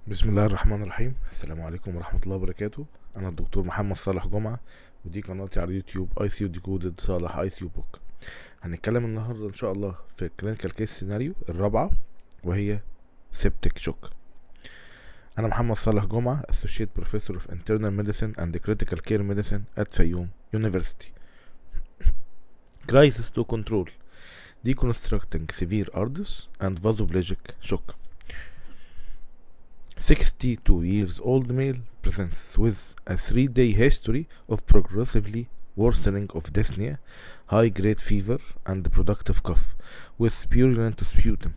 بسم الله الرحمن الرحيم. السلام عليكم ورحمة الله وبركاته. أنا الدكتور محمد صالح جمعة، ودي قناتي على اليوتيوب اي سي ديكودد صالح اي سي بوك. هنتكلم النهاردة إن شاء الله في الكلينيكال كيس سيناريو الرابعة، وهي سيبتك شوك. أنا محمد صالح جمعة، Associate Professor of Internal Medicine and Critical Care Medicine at Fayoum University. Crisis to control deconstructing severe ARDS and vasoplegic shock. 62 years old male presents with a 3-day history of progressively worsening of dyspnea, high-grade fever, and productive cough, with purulent sputum,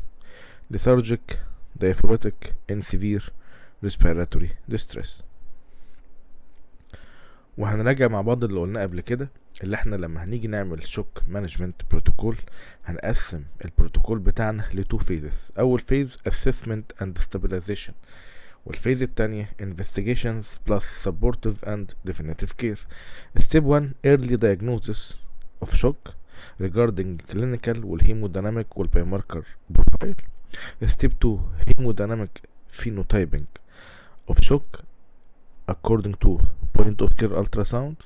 lethargic, diaphoretic, and severe respiratory distress. وهنراجع مع بعض اللي قلناه قبل كده، اللي احنا لما هنيجي نعمل شوك مانجمنت بروتوكول هنقسم البروتوكول بتاعنا لتو فيزز. اول فيز assessment and stabilization، والفيز التانية investigations plus supportive and definitive care. step 1 early diagnosis of shock regarding clinical والهيموديناميك والبايوماركر profile. step 2 hemodynamic phenotyping of shock according to point of care ultrasound.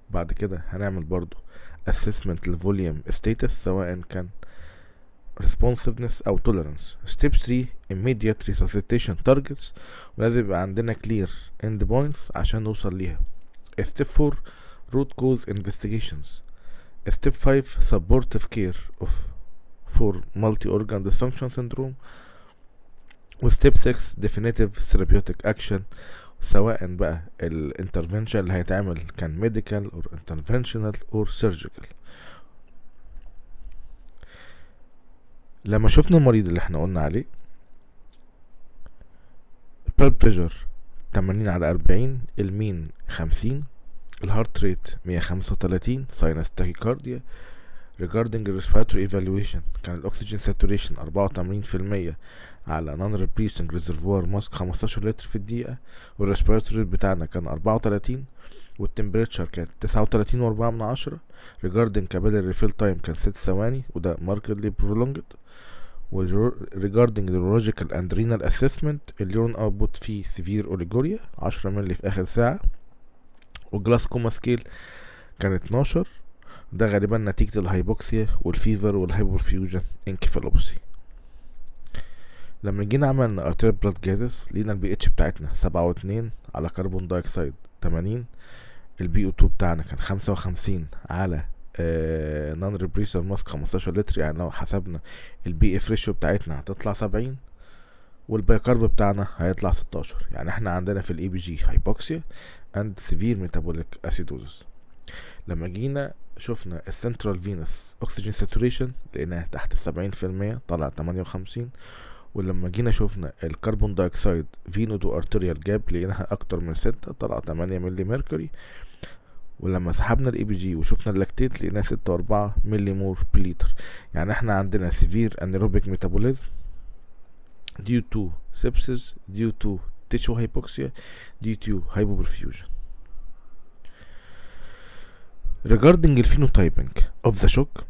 بعد كده هنعمل برضو assessment للفوليوم status سواء كان responsiveness او tolerance. step 3 immediate resuscitation targets، ولازم يبقى عندنا clear end points عشان نوصل ليها. step 4 root cause investigations. step 5 supportive care of for multi-organ dysfunction syndrome. step 6 definitive therapeutic action، سواء بقى الانترفنشن اللي هيتعمل كان medical or interventional or surgical. لما شفنا المريض اللي احنا قلنا عليه blood pressure 80/40، المين 50، الهارت ريت 135، sinus tachycardia. regarding respiratory evaluation كان الاكسجين saturation 84% على non replacing reservoir mask 15 لتر في الدقيقة، والريسبيراتوري بتاعنا كان 34، والتمبريتشر كانت 39.4. regarding capillary refill time كان 6 ثواني، وده markedly prolonged. regarding neurological and renal assessment اليورين output فيه severe oliguria 10 مللي في اخر ساعة، والجلاسكوما سكيل كان 12، ده غالبا نتيجة الهايبوكسيا والفيفر والهايبورفيوجن انكفالوبسي. لما جينا عملنا arterial blood gases لقينا البي اتش بتاعتنا 7.2 على كربون دايوكسيد 80، البي او 2 بتاعنا كان 55 على نون ريبريسر ماسك 15 لتر، يعني لو حسبنا البي اف ريشيو بتاعتنا هتطلع 70، والبايكارب بتاعنا هيطلع 16. يعني احنا عندنا في الاي بي جي هايبوكسيا اند سيفير ميتابوليك اسيدوزس. لما جينا شفنا السنترال فينس اوكسجين ساتوريشن لقيناه تحت 70%، طلع 58. ولما جينا شفنا الكربون دايوكسيد فينو تو ارتريال جاب لقيناها اكتر من 6، طلع 8 ملي ميركوري. ولما سحبنا الاي بي جي وشفنا اللاكتيت لقيناه 6.4 ملي مول بليتر. يعني احنا عندنا سيفير انيروبيك ميتابوليزم due to sepsis, due to tissue hypoxia, due to hypoperfusion. regarding الفينوتايبنج of the shock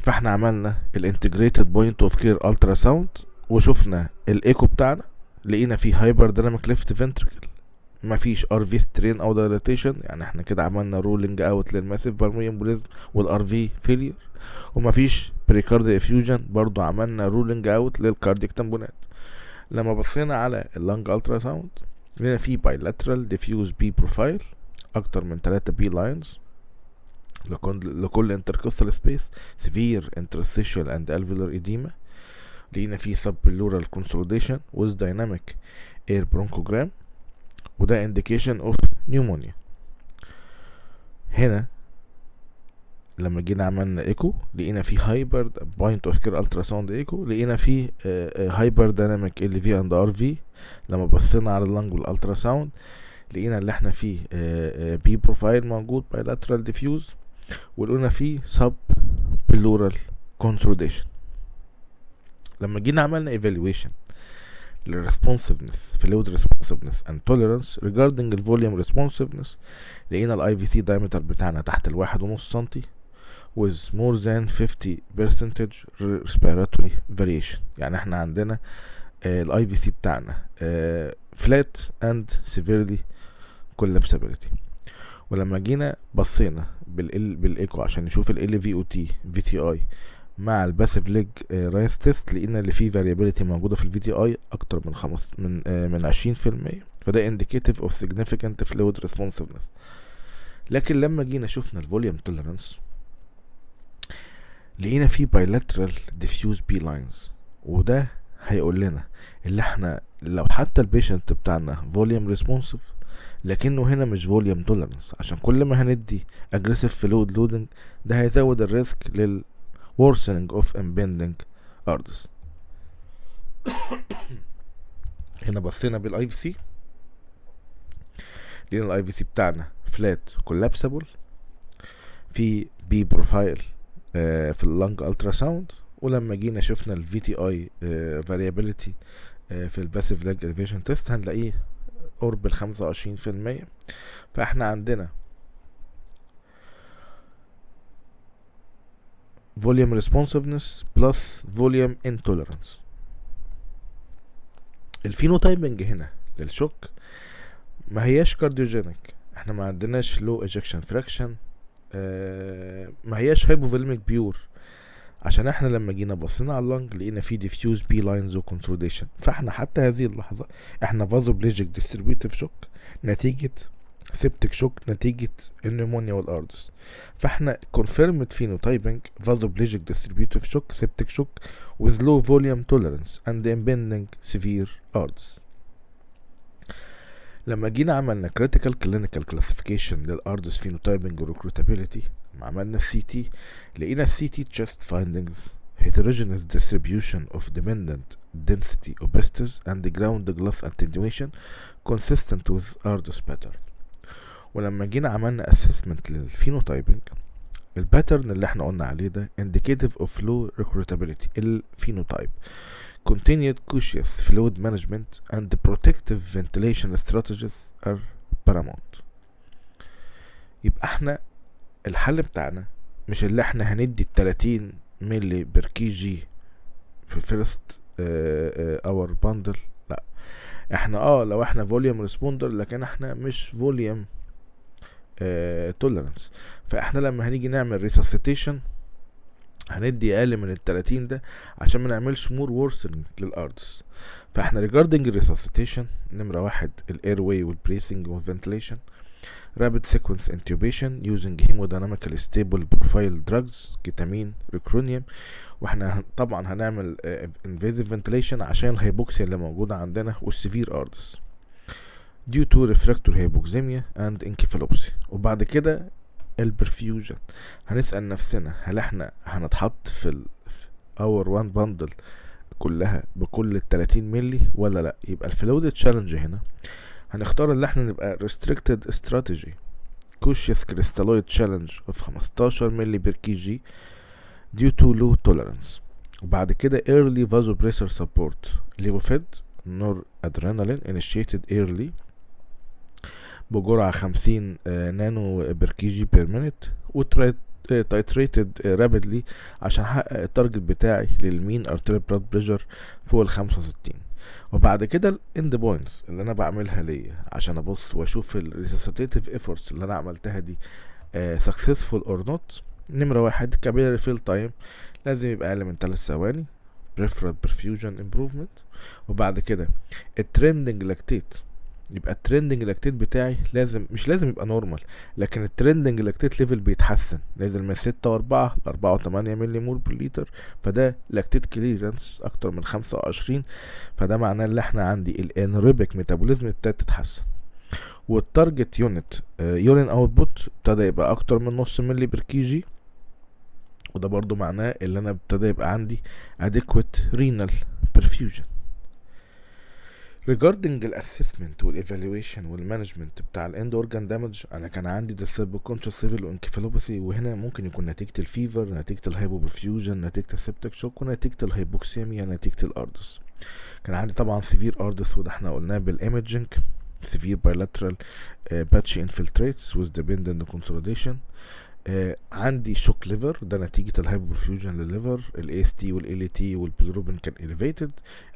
فاحنا عملنا الانتجريتد بوينت اوف كير التراساوند، وشفنا الايكو بتاعنا لقينا فيه هايبر ديناميك ليفت فنتريكل، مفيش ار في سترين او دايلاتيشن، يعني احنا كده عملنا رولينج اوت للماسيف بالمونري امبوليزم والار في فيلير. ومفيش بريكارديا افيوجن، برضو عملنا رولينج اوت للكارديك تامبونات. لما بصينا على اللنج التراساوند لقينا فيه بايلاترال ديفيوز بي بروفايل اكتر من 3 بي لاينز لكل intercostal space، severe interstitial and alveolar edema. لقينا فيه subpleural consolidation with dynamic air bronchogram، وده indication of pneumonia. هنا لما جينا عملنا ايكو لقينا فيه هايبر بوينت اوف كير التراساوند ايكو، لقينا فيه هايبر دايناميك ال في اند ار في. لما بصينا على اللنج والالتراساوند لقينا اللي احنا فيه بي بروفايل موجود bilateral diffuse، ولقينا فيه sub pleural consolidation. لما جينا عملنا evaluation للresponsiveness fluid responsiveness and tolerance regarding الvolume responsiveness لقينا الاي في سي diameter بتاعنا تحت 1.5 سنتي with more than 50% respiratory variation. يعني احنا عندنا الاي في سي بتاعنا فلات اند سيفيرلي كولابسابيلتي. ولما جينا بصينا بالايكو عشان نشوف ال في او تي في تي اي مع الباسيف ليج رايس تيست، لقينا اللي فيه فاريابيليتي موجوده في الفي تي اي اكتر من 20%، فده indicative of significant fluid responsiveness. لكن لما جينا شفنا الفوليوم توليرانس لقينا فيه bilateral diffuse B lines، وده هيقول لنا اللي احنا لو حتى البيشنت بتاعنا فوليوم ريسبونسيف لكنه هنا مش فوليوم توليرانس، عشان كل ما هندي aggressive fluid loading ده هيزود الريسك لل worsening of impending ARDS. هنا بصينا بالاي في سي لقينا الاي في سي بتاعنا فلات كولابسبل في بي بروفايل في اللنج الترا ساوند. ولما جينا شفنا الفي تي اي فاريابيليتي في الباسيف لاج اليفيشن تيست هنلاقيه قرب 25%. فاحنا عندنا volume responsiveness plus volume intolerance. الفينوتايبنج هنا للشوك ما هياش كارديوجينيك، احنا ما عندناش low ejection fraction، ما هياش hypovolemic بيور، عشان احنا لما جينا بصينا على اللنج لقينا فيه diffuse B lines و consolidation. فاحنا حتى هذه اللحظة احنا vasoplegic distributive shock نتيجة سيبتك شوك نتيجة النمونيا والأردس. فاحنا confirmed phenotyping vasoplegic distributive shock septic shock with low volume tolerance and impending severe ARDS. لما جينا عملنا critical clinical classification للأردس phenotyping و recruitability، عملنا السي تي لقينا السي تي chest findings heterogeneous distribution of dependent density obesity and ground glass attenuation consistent with ARDS pattern. ولما جينا عملنا assessment للفينوتايبنج الباترن اللي احنا قلنا عليه ده indicative of low recruitability. الفينوتايب continued cautious fluid management and protective ventilation strategies are paramount. يبقى احنا الحل بتاعنا مش اللي احنا هندي 30 ملي بر كي جي في first hour bundle، لا احنا لو احنا volume responder لكن احنا مش volume tolerance. فاحنا لما هنيجي نعمل resuscitation هندي اقل من ال30 ده عشان ما نعملش more worsening للأردس. فاحنا regarding resuscitation نمرة 1 الاير والبريسنج والventilation، rapid sequence intubation using hemodynamically stable profile drugs كيتامين ريكرونيوم. واحنا طبعا هنعمل invasive ventilation عشان الهيبوكسيا اللي موجودة عندنا والسيفير أردس due to refractory hypoxemia and encephalopathy. وبعد كده البرفيوجن هنسأل نفسنا هل احنا هنتحط في اور 1 بندل كلها بكل 30 ملي ولا لا. يبقى الفلويد تشالنج هنا هنختار اللي احنا نبقى restricted strategy cautious crystalloid challenge of 15 ملي بر كي جي due to low tolerance. وبعد كده early vasopressor support ليفوفيد noradrenaline initiated early بجرعة 50 نانو بر كي جي بير مينيت وتايتريتد رابيدلي عشان احقق التارجت بتاعي للمين ارتيريال بلاد بريشر فوق ال 65. وبعد كده الاند بوينتس اللي انا بعملها ليا عشان ابص واشوف الريسيسيتيف ايفورتس اللي انا عملتها دي سكسسفول اور نوت. نمرة 1 كابيلاري فيل تايم لازم يبقى اقل من 3 ثواني بريفرال برفيوجن امبروفمنت. وبعد كده الترندنج لاكتيت يبقى الترندنج لاكتيت بتاعي مش لازم يبقى نورمال، لكن الترندنج لاكتيت ليفل بيتحسن نازل من 6.4 ل 4.8 ملي مول بر لتر، فده لاكتيت كليرنس اكتر من 25. فده معناه ان احنا عندي الانريبيك ميتابوليزم ابتدى تتحسن. والتارجت يونت يورين اوتبوت ابتدى يبقى اكتر من نص ملي بر كي جي، وده برضو معناه ان انا ابتدى يبقى عندي adequate renal perfusion. regarding الاسسمنت والايفالويشن والمانجمنت بتاع الاند اورجان دامج انا كان عندي ديسيربل كونشس ليفل وانكفالوباثي، وهنا ممكن يكون نتيجه الفيفر نتيجه الهايبوبرفيوجن نتيجه السبتك شوك ونتيجه الهايبوكسيميا نتيجه الاردس. كان عندي طبعا سيفير اردس وده احنا قلناه بالايمجنج severe bilateral patchy infiltrates with dependent consolidation. عندي شوك ليفر، ده نتيجة الهايبوبرفيوجن للليفر. الاي اس تي والاي تي والبيلروبين كان elevated.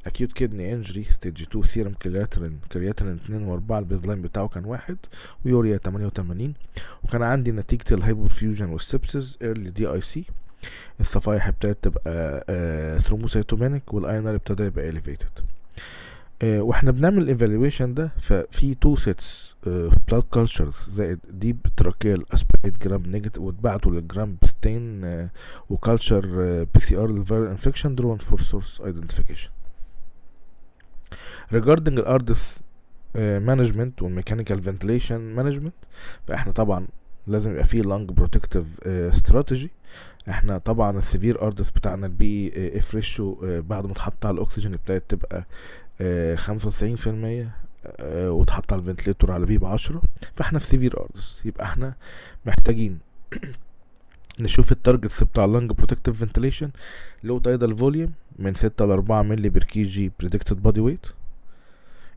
acute kidney injury stage 2 سيرم كرياتين 2 و4، البيز لاين بتاعه كان 1، ويوريا 88. وكان عندي نتيجة الهايبوبرفيوجن والسبسز early دي اي سي، الصفائح ابتدت تبقى ثرومبوسيتومينيك، والاينر ابتدى يبقى elevated. واحنا بنعمل ايفالويشن ده، ففي 2 sets blood cultures زائد ديب تراكيال اسبيريت جرام نيجاتيف، واتبعتوا للجرام ستين وكالتشر بي سي ار للفيرال انفكشن درون فور سورس ايدنتيفيكيشن. regarding الاردس مانجمنت والميكانيكال فنتيليشن مانجمنت، فاحنا طبعا لازم يبقى فيه لانج بروتكتيف استراتيجي. احنا طبعا السيفير اردس بتاعنا البي اف ريشيو بعد ما اتحط على الاكسجين ابتدت تبقى 95%، واتحط على الفنتليتور على بي ب10، فاحنا في سيفير اردس. يبقى احنا محتاجين نشوف التارجتس بتاع اللانج بروتكتيف فنتيليشن. لو تايدال فوليوم من 6 ل 4 مللي بير كي جي بريدكتد بودي ويت.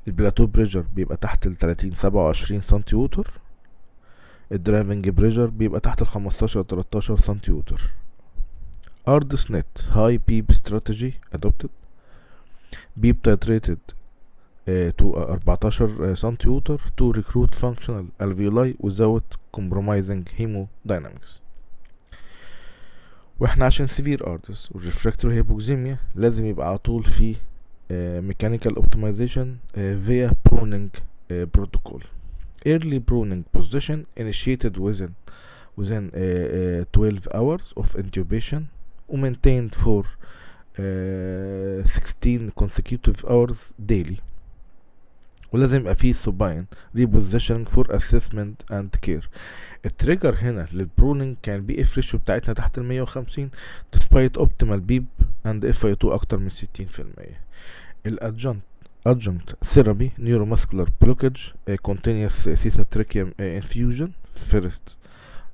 البلاتو بريشر بيبقى تحت ال 30-27 سنتي ووتر. الدرايفنج بريشر بيبقى تحت ال 15-13 سنتي ووتر. اردس نت هاي بيب استراتيجي ادوبتد. بيب تايتريتد to 14 سنتي ووتر to recruit functional alveoli without compromising hemodynamics. واحنا عشان severe ARDS والريفراكتوري هيبوكسيميا لازم يبقى على طول في mechanical optimization via pruning protocol. early pruning position initiated within 12 hours of intubation وmaintained for 16 consecutive hours daily. ولازم يبقى فيه supine repositioning for assessment and care. التريجر هنا للبرونينج كان بي اف ريشيو بتاعتنا تحت 150 despite optimal beep and FiO2 اكتر من 60%. الادجunct therapy neuromuscular blockage continuous cesatracheum infusion first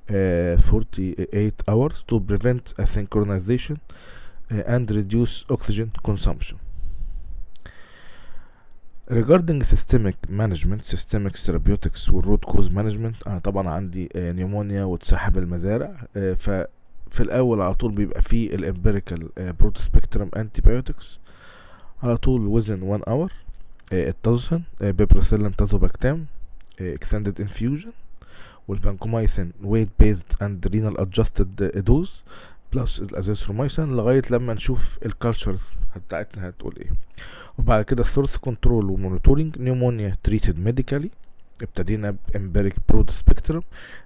48 hours to prevent asynchronization and reduce oxygen consumption. regarding systemic management systemic therapeutics والروت كوز مانجمنت، انا طبعا عندي نيمونيا وتسحب المزارع، ففي الاول على طول بيبقى فيه الامبيريكال برود سبيكترم انتيبيوتكس على طول within 1 hour. التازوسن بيبراسيلين تازوباكتام extended infusion، والفانكومايسين weight based and renal adjusted dose بلس الازيثرومايسين لغايه لما نشوف الكالتشرز بتاعتنا هتقول ايه. وبعد كده السورس كنترول ومونيتورنج. نيومونيا تريتد ميديكالي، ابتدينا بامبيريك برود سبيكترم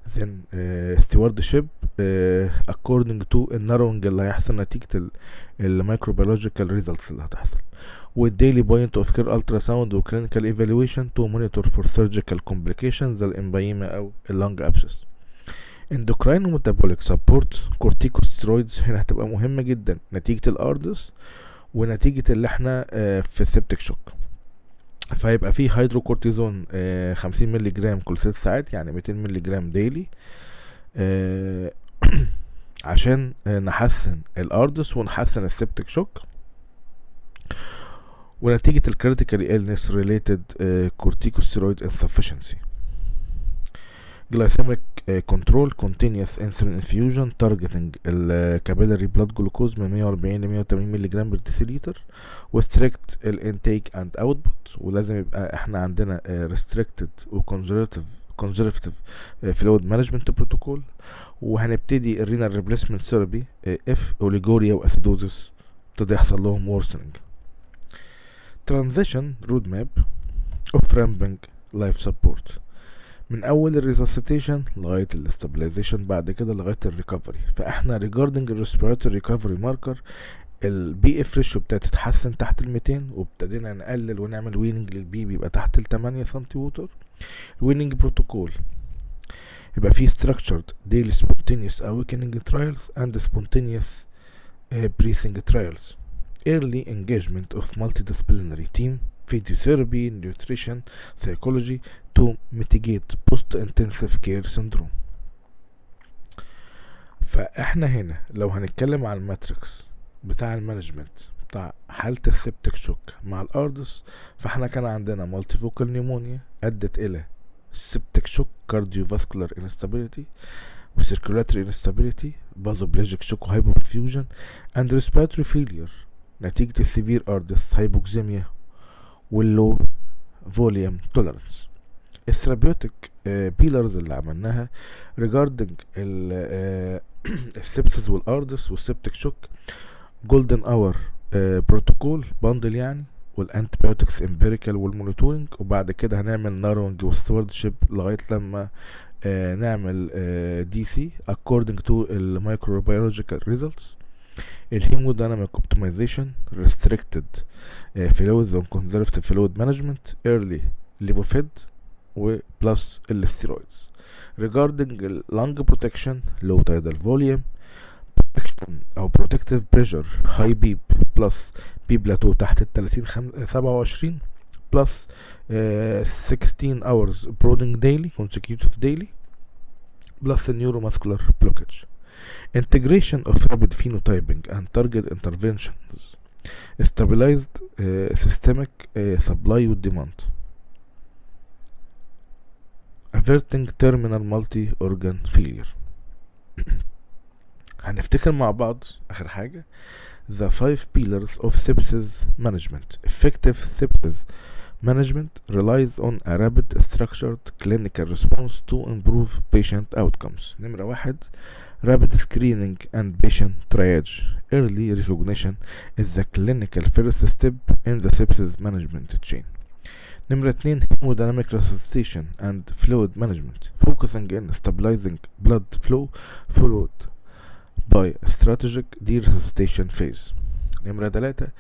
زين ستيواردشيب according to النارونج اللي هيحصل نتيجه الميكروبيولوجيكال ريزلتس اللي هتحصل. والديلي بوينت اوف كير الترا ساوند وكلينيكال ايفالويشن تو مونيتور فور سيرجيكال كومبليكيشنز زي الامبايما او اللونج ابسس. اندوكراين وميتابوليك سبورت. كورتيكوستيرويدز هنا هتبقى مهمه جدا نتيجه الاردس ونتيجه اللي احنا في السبتك شوك، فهيبقى فيه هيدروكورتيزون 50 مللي جرام كل 6 ساعات، يعني 200 مللي جرام ديلي، عشان نحسن الاردس ونحسن السبتك شوك. ونتيجه الكريتيكال إلنس ريليتد كورتيكوستيرويد انسفشنسي. glycemic control continuous insulin infusion targeting الكابيلاري blood glucose من 140 ل 180 مللي جرام بر ديسيليتر و strict الانتيك and output. ولازم يبقى احنا عندنا restricted و conservative fluid management protocol. وهنبتدي الرينال ريبليسمنت ثيرابي اف اوليجوريا واسيدوزس ابتدى يحصل لهم worsening. transition roadmap of ramping life support من اول الريساسيتيشن لغايه الاستابلايزيشن، بعد كده لغايه الريكفري. فاحنا ريجاردنج الريسبيراتوري ريكفري ماركر البي اف ريشيو ابتدت تتحسن تحت ال200، وابتدينا نقلل ونعمل ويننج للبي بيبقى تحت ال8 سنتي ووتر. الويننج بروتوكول يبقى فيه structured daily spontaneous awakening trials and spontaneous breathing trials. early engagement of multidisciplinary team physiotherapy nutrition psychology to mitigate post-intensive care syndrome. فاحنا هنا لو هنتكلم على الماتريكس بتاع المانجمنت بتاع حالة السبتك شوك مع الاردس، فاحنا كان عندنا مالتيفوكال نيمونيا ادت الى سبتك شوك كارديوفاسكولار انستابيليتي، وcirculatory instability vasoplegic shock hypoperfusion and respiratory failure نتيجة السيفير أردس hypoxemia واللو فوليوم tolerance. الثيرابيوتيك بيلرز اللي عملناها regarding السبسس والاردس والسبتك شوك جولدن اور بروتوكول باندل يعني والانتيبيوتكس امبيريكال والمونيتورنج، وبعد كده هنعمل نارونج والستوردشيب لغايه لما نعمل دي سي according to الميكروبيولوجيكال ريزلتس. الهيموديناميك اوبتمايزيشن ريستريكتد فلويدز اون كونزرفتيف فلويد مانجمنت ايرلي ليفوفيد وبلس الستيرويدز. regarding lung protection low tidal volume protection او protective pressure high beep plus beep plateau تحت ال 30-27 plus 16 hours brooding daily consecutive daily plus neuromuscular blockage. Integration of rapid phenotyping and target interventions stabilized systemic supply with demand. averting terminal multi-organ failure. هنفتكر مع بعض آخر حاجة the 5 pillars of sepsis management. Effective sepsis management relies on a rapid structured clinical response to improve patient outcomes. نمرة 1 rapid screening and patient triage. Early recognition is the clinical first step in the sepsis management chain. نمرة 2 hemodynamic resuscitation and fluid management, focusing on stabilizing blood flow followed by a strategic de-resuscitation phase. نمرة 3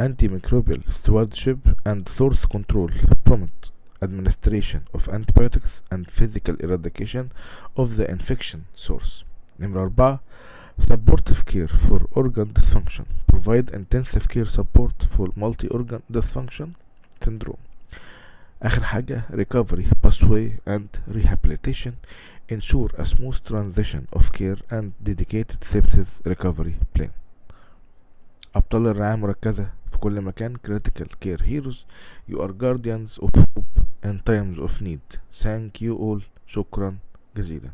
antimicrobial stewardship and source control, prompt administration of antibiotics and physical eradication of the infection source. نمرة 4 supportive care for organ dysfunction, provide intensive care support for multi-organ dysfunction syndrome. آخر حاجة recovery pathway and rehabilitation, ensure a smooth transition of care and dedicated sepsis recovery plan. أبطال الرعاية مركزة في كل مكان critical care heroes, you are guardians of hope in times of need. Thank you all. شكرا جزيلا.